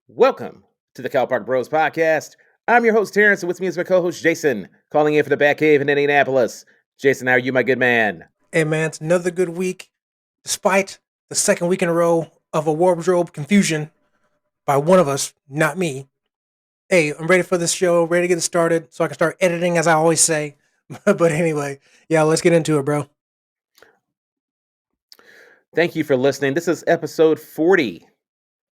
Welcome to the Cal Park Bros podcast. I'm your host, Terrence, and with me is my co-host, Jason, calling in from the Bat Cave in Indianapolis. Jason, how are you, my good man? Hey man, it's another good week, despite the second week in a row of a wardrobe confusion by one of us, not me. Hey, I'm ready for this show, ready to get it started so I can start editing as I always say. But anyway, yeah, let's get into it, bro. Thank you for listening. This is episode 40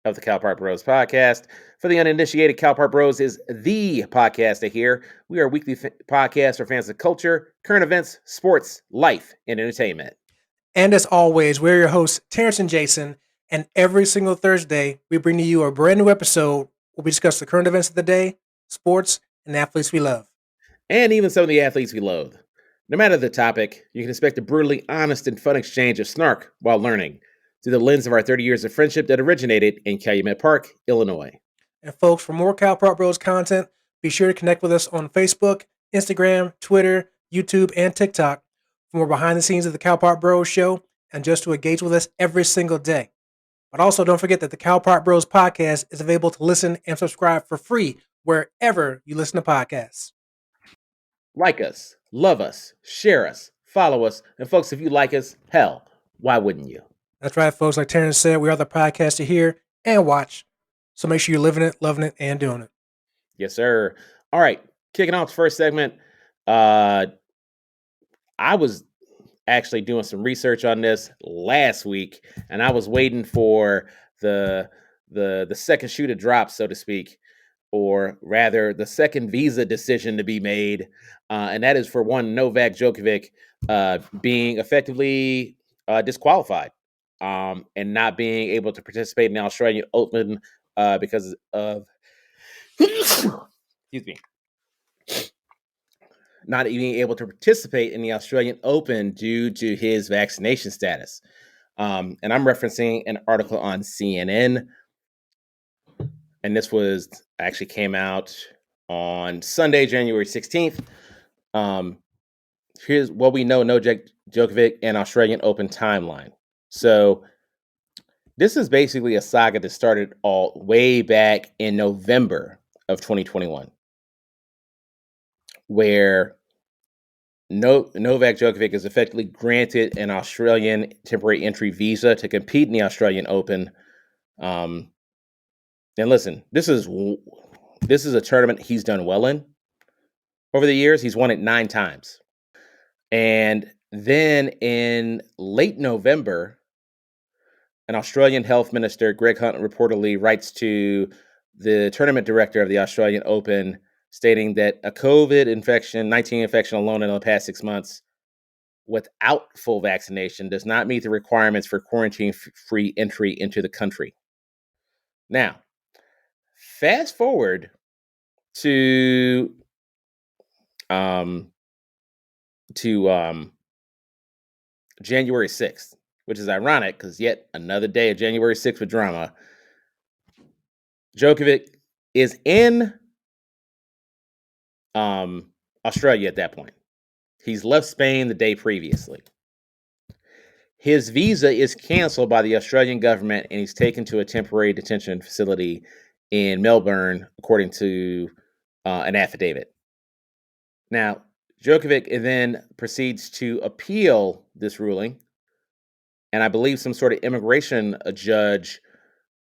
of the Cal Park Bros podcast. For the uninitiated, Cal Park Bros is the podcast to hear. We are a weekly podcast for fans of culture, current events, sports, life, and entertainment. And as always, we're your hosts, Terrence and Jason, and every single Thursday, we bring to you a brand new episode where we discuss the current events of the day, sports, and athletes we love. And even some of the athletes we loathe. No matter the topic, you can expect a brutally honest and fun exchange of snark while learning through the lens of our 30 years of friendship that originated in Calumet Park, Illinois. And folks, for more Cal Prop Bros content, be sure to connect with us on Facebook, Instagram, Twitter, YouTube, and TikTok for more behind the scenes of the Cal Prop Bros show and just to engage with us every single day. But also don't forget that the Cal Prop Bros podcast is available to listen and subscribe for free wherever you listen to podcasts. Like us, love us, share us, follow us, and folks, if you like us, hell, why wouldn't you? That's right, folks. Like Terrence said, we are the podcast to hear and watch. So make sure you're living it, loving it, and doing it. Yes, sir. All right, kicking off the first segment. I was actually doing some research on this last week, and I was waiting for the second shoe to drop, so to speak, or rather, the second visa decision to be made, and that is for one Novak Djokovic being effectively disqualified and not being able to participate in the Australian Open because of excuse me, not being able to participate in the Australian Open due to his vaccination status. And I'm referencing an article on CNN, and this was actually came out on Sunday, January 16th. Here's what we know: Novak Djokovic and Australian Open timeline. So this is basically a saga that started all way back in November of 2021, where Novak Djokovic is effectively granted an Australian temporary entry visa to compete in the Australian Open. And listen, this is a tournament he's done well in over the years. He's won it 9 times. And then in late November, an Australian health minister, Greg Hunt, reportedly writes to the tournament director of the Australian Open, stating that a COVID-19 infection alone in the past 6 months without full vaccination does not meet the requirements for quarantine-free entry into the country. Now, fast forward to January 6th, which is ironic because yet another day of January 6th with drama. Djokovic is in Australia at that point. He's left Spain the day previously. His visa is canceled by the Australian government, and he's taken to a temporary detention facility in Melbourne, according to an affidavit. Now, Djokovic then proceeds to appeal this ruling, and I believe some sort of immigration judge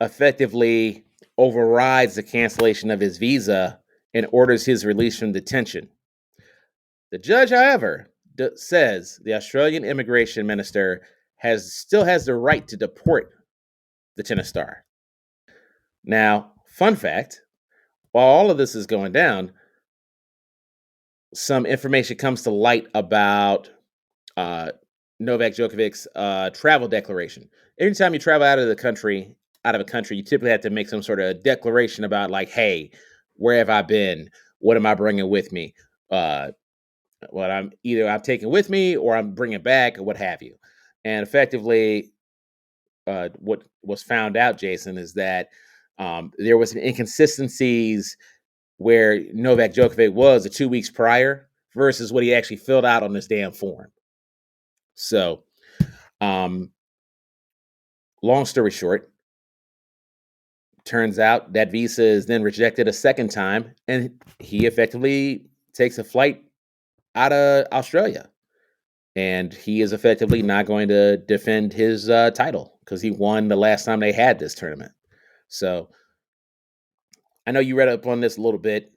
effectively overrides the cancellation of his visa and orders his release from detention. The judge, however, says the Australian immigration minister still has the right to deport the tennis star. Now, fun fact, while all of this is going down, some information comes to light about Novak Djokovic's travel declaration. Anytime you travel out of a country, you typically have to make some sort of declaration about, like, hey, where have I been? What am I bringing with me? What I'm taking with me or I'm bringing back or what have you. And effectively, what was found out, Jason, is that there was inconsistencies where Novak Djokovic was the 2 weeks prior versus what he actually filled out on this damn form. So, long story short, turns out that visa is then rejected a second time, and he effectively takes a flight out of Australia. And he is effectively not going to defend his title because he won the last time they had this tournament. So I know you read up on this a little bit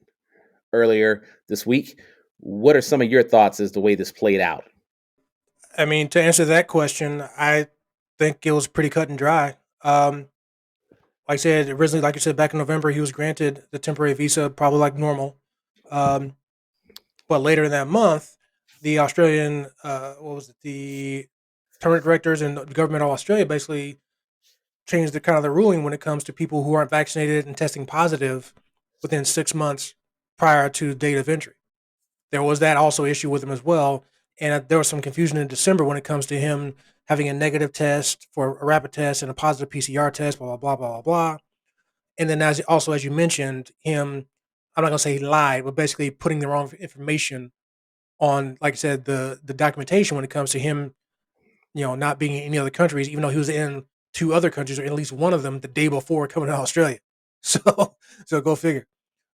earlier this week. What are some of your thoughts as the way this played out? I mean, to answer that question, I think it was pretty cut and dry. Like I said, originally, like you said, back in November, he was granted the temporary visa, probably like normal. Um, but later in that month, the Australian, what was it, the tournament directors and the government of Australia basically changed the kind of the ruling when it comes to people who aren't vaccinated and testing positive within 6 months prior to the date of entry. There was that also issue with him as well. And there was some confusion in December when it comes to him having a negative test for a rapid test and a positive PCR test, blah, blah, blah, blah, blah, blah. And then as you mentioned, I'm not gonna say he lied, but basically putting the wrong information on, like I said, the documentation when it comes to him, not being in any other countries, even though he was in two other countries or at least one of them the day before coming to Australia. So so go figure.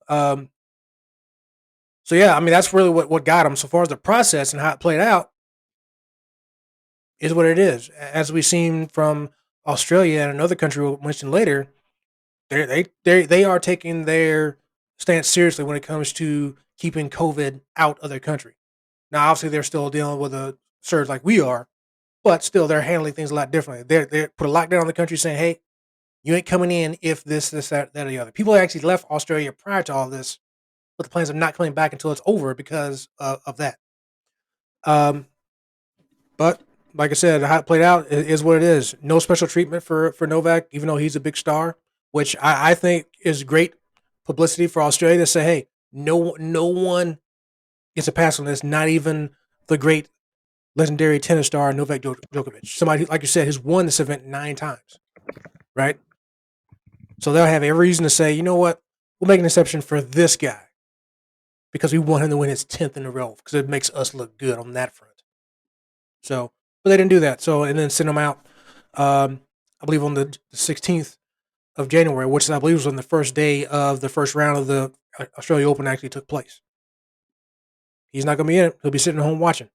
Um, so yeah, I mean that's really what got him. So far as the process and how it played out is what it is. As we've seen from Australia and another country we'll mention later, they are taking their stance seriously when it comes to keeping COVID out of their country. Now, obviously, they're still dealing with a surge like we are, but still, they're handling things a lot differently. They put a lockdown on the country, saying, "Hey, you ain't coming in if this, that, or the other." People actually left Australia prior to all this with the plans of not coming back until it's over because of that. Um, but like I said, how it played out is what it is. No special treatment for Novak, even though he's a big star, which I think is great publicity for Australia to say, "Hey, no one gets a pass on this, not even the great legendary tennis star Novak Djokovic, somebody like you said has won this event 9 times, right? So they'll have every reason to say, you know what, we'll make an exception for this guy because we want him to win his 10th in a row because it makes us look good on that front." So, but they didn't do that. So and then send him out. I believe on the 16th of January, which I believe was on the first day of the first round of the Australia Open actually took place. He's not going to be in it. He'll be sitting at home watching.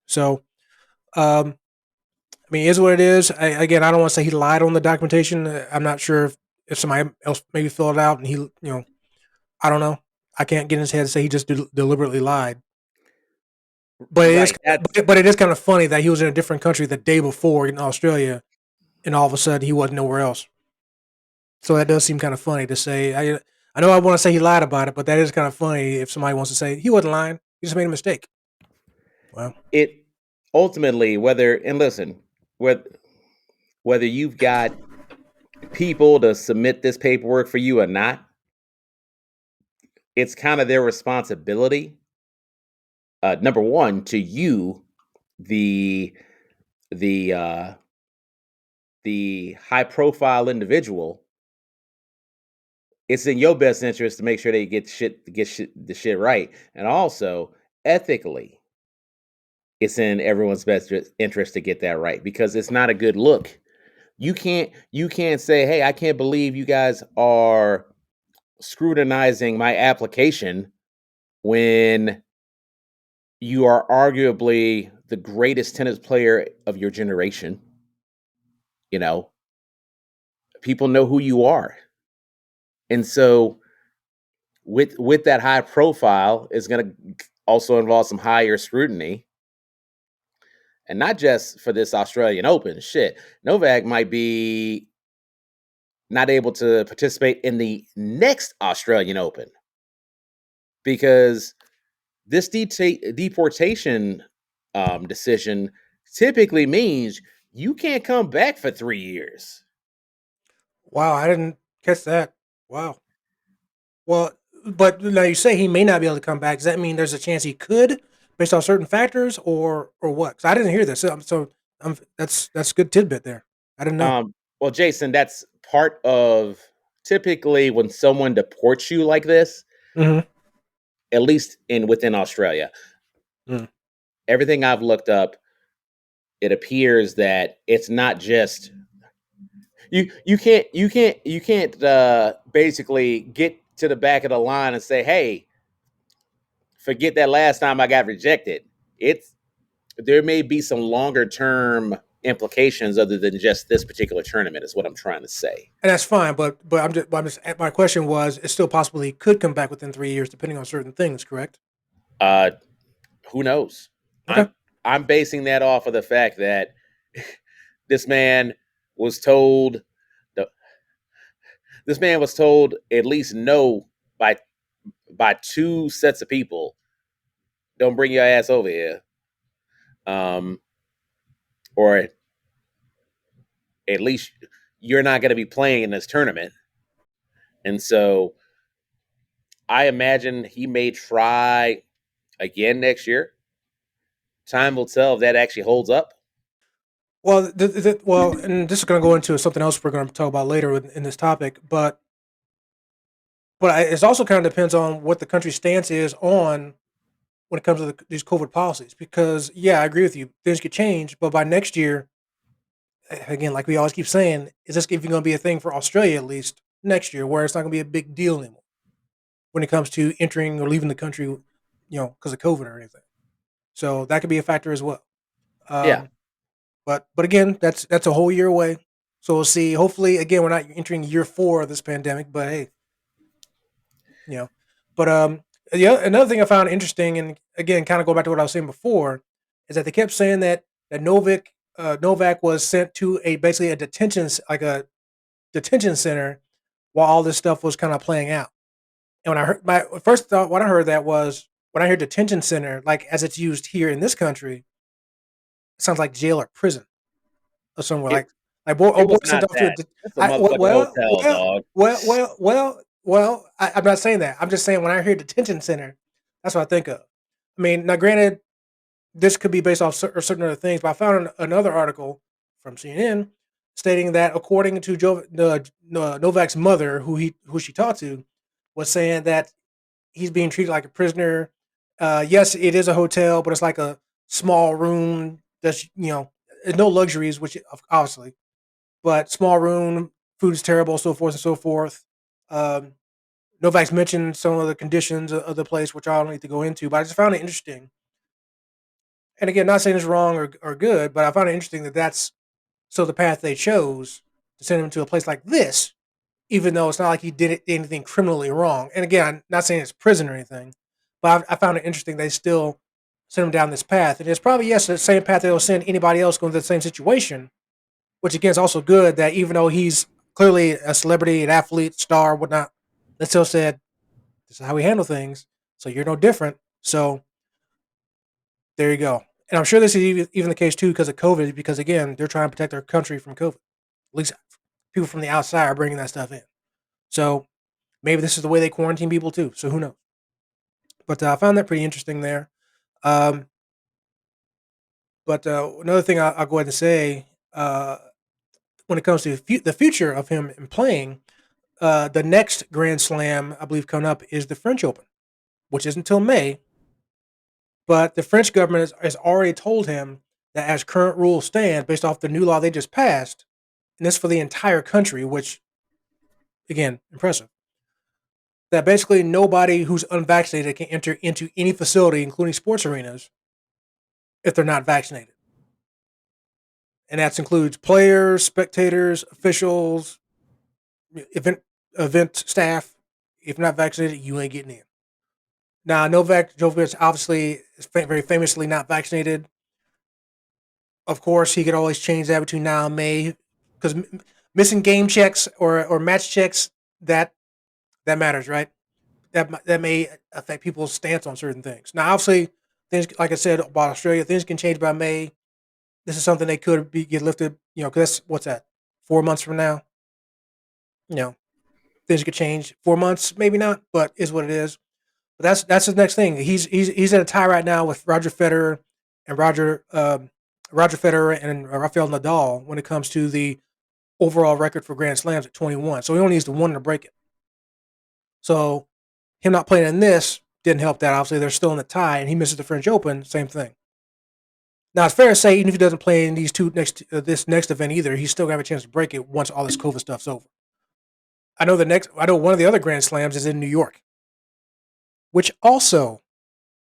So, I mean, it is what it is. Again, I don't want to say he lied on the documentation. I'm not sure if somebody else maybe filled it out and I don't know. I can't get in his head and say he just deliberately lied. But it is, Right. That's but it is kind of funny that he was in a different country the day before in Australia, and all of a sudden he wasn't nowhere else. So that does seem kind of funny to say. I know I want to say he lied about it, but that is kind of funny if somebody wants to say he wasn't lying. He just made a mistake. Well, it ultimately, whether, and listen, whether you've got people to submit this paperwork for you or not, it's kind of their responsibility. Number one, to you, the the uh, the high profile individual, it's in your best interest to make sure they get the shit right, and also ethically, it's in everyone's best interest to get that right because it's not a good look. You can't say, "Hey, I can't believe you guys are scrutinizing my application," when you are arguably the greatest tennis player of your generation. You know, people know who you are. And so with that high profile is going to also involve some higher scrutiny, and not just for this Australian Open. Shit, Novak might be not able to participate in the next Australian Open because this deportation decision typically means you can't come back for 3 years. wow, I didn't catch that. Wow. Well, but now you say he may not be able to come back. Does that mean there's a chance he could, based on certain factors, or what? 'Cause I didn't hear this. That's a good tidbit there. I didn't know. Well, Jason, that's part of typically when someone deports you like this, Mm-hmm. at least in within Australia. Mm. Everything I've looked up, it appears that it's not just you can't basically get to the back of the line and say, hey, forget that last time I got rejected. It's There may be some longer term implications other than just this particular tournament, is what I'm trying to say. And that's fine. But I'm just my question was, it's still possible he could come back within 3 years, depending on certain things. Correct? Uh, who knows? Okay. I'm basing that off of the fact that this man was told the this man was told at least no by two sets of people. Don't bring your ass over here. Um, or at least you're not going to be playing in this tournament. And so I imagine he may try again next year. Time will tell if that actually holds up. Well, and this is going to go into something else we're going to talk about later in this topic, but it also kind of depends on what the country's stance is on when it comes to these COVID policies. Because yeah, I agree with you, things could change, but by next year, again, like we always keep saying, is this even going to be a thing for Australia at least next year, where it's not going to be a big deal anymore when it comes to entering or leaving the country, because of COVID or anything. So that could be a factor as well. Yeah. Um, but again, that's a whole year away. So we'll see. Hopefully, again, we're not entering year 4 of this pandemic. But hey, you know. But yeah, another thing I found interesting, and again, kind of go back to what I was saying before, is that they kept saying that Novak was sent to a basically a like a detention center while all this stuff was kind of playing out. And when I heard my first thought when I heard that was when I hear detention center, like as it's used here in this country, it sounds like jail or prison or somewhere It like boy, it oh boy was sent not off to a that. de- It's a motherfucking hotel, dog. I'm not saying that. I'm just saying when I hear detention center, that's what I think of. I mean, now granted, this could be based off certain other things, but I found another article from CNN stating that according to Novak's mother, who she talked to, was saying that he's being treated like a prisoner. Yes, it is a hotel, but it's like a small room. That's there's no luxuries, which obviously, but small room, food is terrible, so forth and so forth. Um, Novak's mentioned some of the conditions of the place, which I don't need to go into, but I just found it interesting. And again, not saying it's wrong or good, but I found it interesting that that's so the path they chose to send him to a place like this, even though it's not like he did anything criminally wrong. And again, I'm not saying it's prison or anything, but I found it interesting they still sent him down this path. And it's probably, yes, the same path they'll send anybody else going to the same situation, which again is also good that even though he's clearly a celebrity, an athlete, star, whatnot, they still said, this is how we handle things. So you're no different. So there you go. And I'm sure this is even the case too because of COVID, because again, they're trying to protect their country from COVID. At least people from the outside are bringing that stuff in. So maybe this is the way they quarantine people too. So who knows? But I found that pretty interesting there. Um, but another thing I'll go ahead and say when it comes to the future of him in playing, the next Grand Slam I believe coming up is the French Open, which isn't until May. But the French government has already told him that as current rules stand, based off the new law they just passed, and this for the entire country, which again impressive, that basically nobody who's unvaccinated can enter into any facility, including sports arenas, if they're not vaccinated. And that includes players, spectators, officials, event staff. If you're not vaccinated, you ain't getting in. Now, Novak Djokovic obviously is very famously not vaccinated. Of course, he could always change that between now and May because missing game checks or match checks that matters, right? That may affect people's stance on certain things. Now, obviously, things like I said about Australia, things can change by May. This is something they could get lifted, because that's what's that, 4 months from now. You know, things could change. 4 months, maybe not, but is what it is. But that's his next thing. He's in a tie right now with and Roger Federer and Rafael Nadal when it comes to the overall record for Grand Slams at 21. So he only needs to one to break it. So him not playing in this didn't help that. Obviously, they're still in the tie, and he misses the French Open. Same thing. Now it's fair to say, even if he doesn't play in these this next event either, he's still gonna have a chance to break it once all this COVID stuff's over. I know one of the other Grand Slams is in New York, which also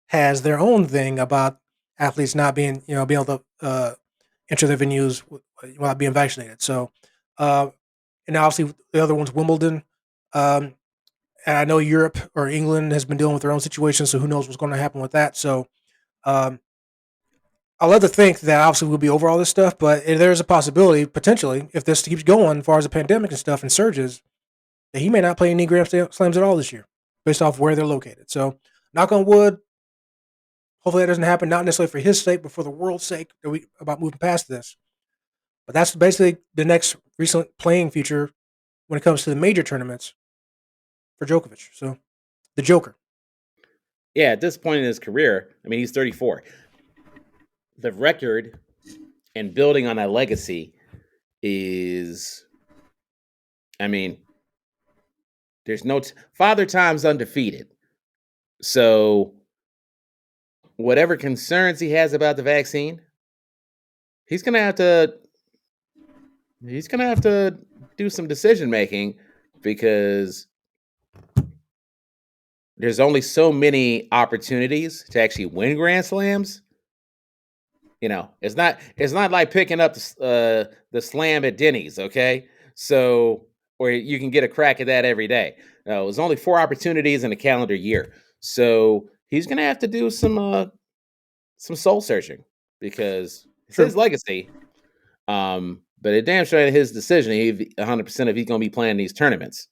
has their own thing about athletes not being, being able to enter their venues without being vaccinated. So, uh, and obviously the other one's Wimbledon. Um, and I know Europe or England has been dealing with their own situation, so who knows what's going to happen with that. So, um, I love to think that obviously we'll be over all this stuff, but there's a possibility potentially if this keeps going, as far as the pandemic and stuff and surges, that he may not play any Grand Slams at all this year, based off where they're located. So, knock on wood. Hopefully that doesn't happen, not necessarily for his sake, but for the world's sake about moving past this. But that's basically the next recent playing future when it comes to the major tournaments for Djokovic. So the Joker. Yeah, at this point in his career, I mean, he's 34. The record and building on that legacy is, I mean, there's no Father Time's undefeated. So whatever concerns he has about the vaccine, he's gonna have to do some decision making because there's only so many opportunities to actually win Grand Slams. It's not like picking up the slam at Denny's, okay? So, or you can get a crack at that every day. No, there's only 4 opportunities in a calendar year, so he's gonna have to do some soul searching because it's his legacy. But it damn sure his decision. He 100% if he's gonna be playing these tournaments.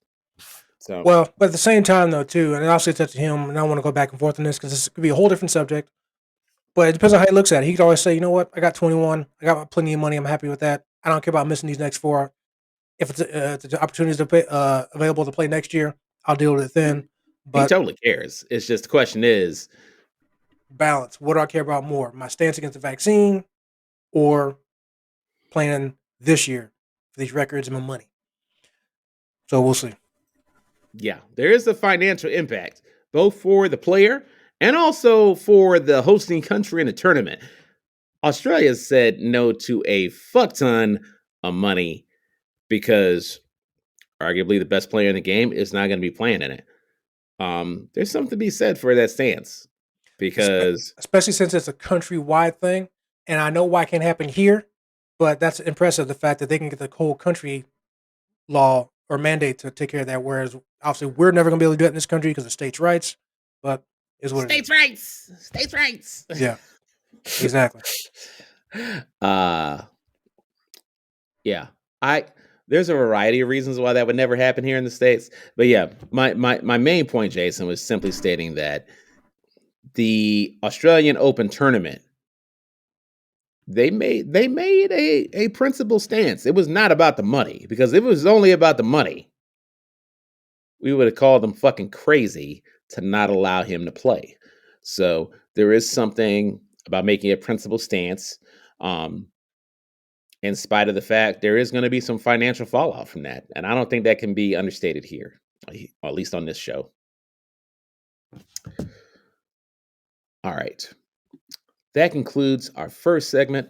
So, well, but at the same time though, too, and obviously it's up to him, and I don't want to go back and forth on this because this could be a whole different subject. But it depends on how he looks at it. He could always say, you know what, I got 21, I got plenty of money, I'm happy with that. I don't care about missing these next 4. If it's the opportunities to play, available to play next year, I'll deal with it then. But he totally cares. It's just the question is balance. What do I care about more? My stance against the vaccine or playing this year for these records and my money? So we'll see. Yeah, there is a financial impact, both for the player and also for the hosting country in the tournament. Australia said no to a fuck ton of money because arguably the best player in the game is not going to be playing in it. There's something to be said for that stance because especially since it's a countrywide thing, and I know why it can't happen here, but that's impressive. The fact that they can get the whole country law or mandate to take care of that, whereas obviously we're never going to be able to do it in this country because of states' rights. But is what states' it is. rights, states' rights. Yeah, exactly. Yeah, there's a variety of reasons why that would never happen here in the States. But yeah, my main point, Jason, was simply stating that the Australian Open tournament, they made a principled stance. It was not about the money, because if it was only about the money, we would have called them fucking crazy to not allow him to play. So there is something about making a principled stance. In spite of the fact there is going to be some financial fallout from that. And I don't think that can be understated here, or at least on this show. All right. That concludes our first segment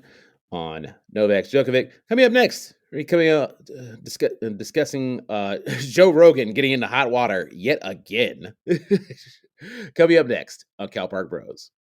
on Novaks Djokovic. Coming up next, we're discussing Joe Rogan getting into hot water yet again. Coming up next on Cal Park Bros.